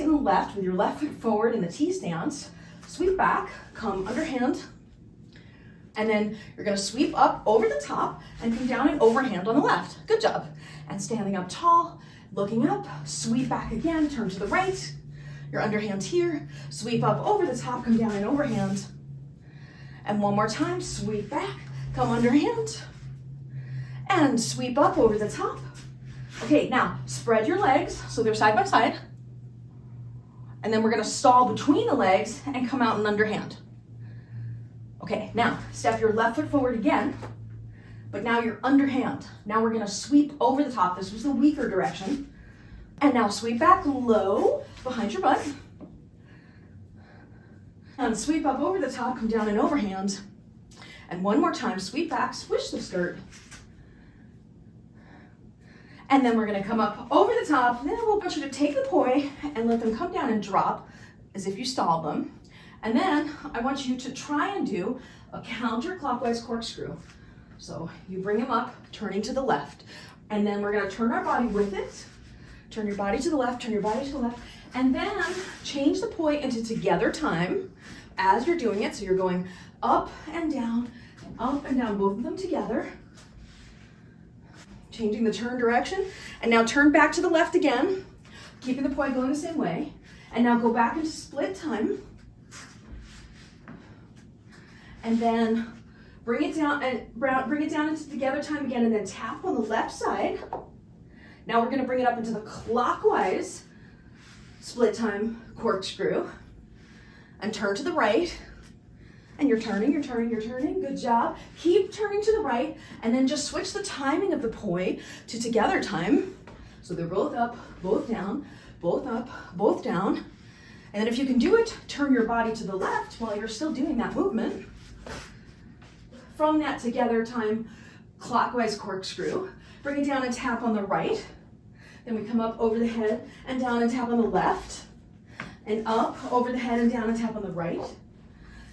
and the left with your left foot forward in the T stance. Sweep back, come underhand, and then you're gonna sweep up over the top and come down and overhand on the left. Good job. And standing up tall, looking up, sweep back again, turn to the right. Your underhand here, sweep up over the top, come down and overhand. And one more time, sweep back, come underhand, and sweep up over the top. Okay, now spread your legs so they're side by side. And then we're gonna stall between the legs and come out and underhand. Okay, now step your left foot forward again, but now you're underhand. Now we're gonna sweep over the top. This was the weaker direction. And now sweep back low behind your butt. And sweep up over the top, come down and overhand. And one more time, sweep back, swish the skirt. And then we're gonna come up over the top. Then we'll want you to take the poi and let them come down and drop as if you stalled them. And then I want you to try and do a counterclockwise corkscrew. So you bring them up, turning to the left. And then we're gonna turn our body with it. Turn your body to the left, turn your body to the left. And then change the poi into together time as you're doing it. So you're going up and down, both of them together. Changing the turn direction. And now turn back to the left again, keeping the poi going the same way. And now go back into split time. And then bring it down into together time again, and then tap on the left side. Now we're gonna bring it up into the clockwise split time corkscrew and turn to the right. And you're turning, good job. Keep turning to the right, and then just switch the timing of the poi to together time. So they're both up, both down, both up, both down. And then if you can do it, turn your body to the left while you're still doing that movement. From that together time clockwise corkscrew, bring it down and tap on the right. Then we come up over the head and down and tap on the left. And up, over the head and down and tap on the right.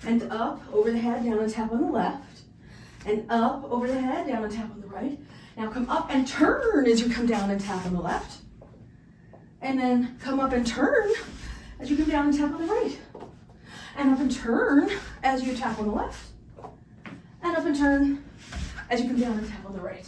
And up, over the head, down and tap on the left. And up, over the head, down and tap on the right. Now come up and turn as you come down and tap on the left. And then come up and turn as you come down and tap on the right. And up and turn as you tap on the left. And up and turn as you come down and tap on the right.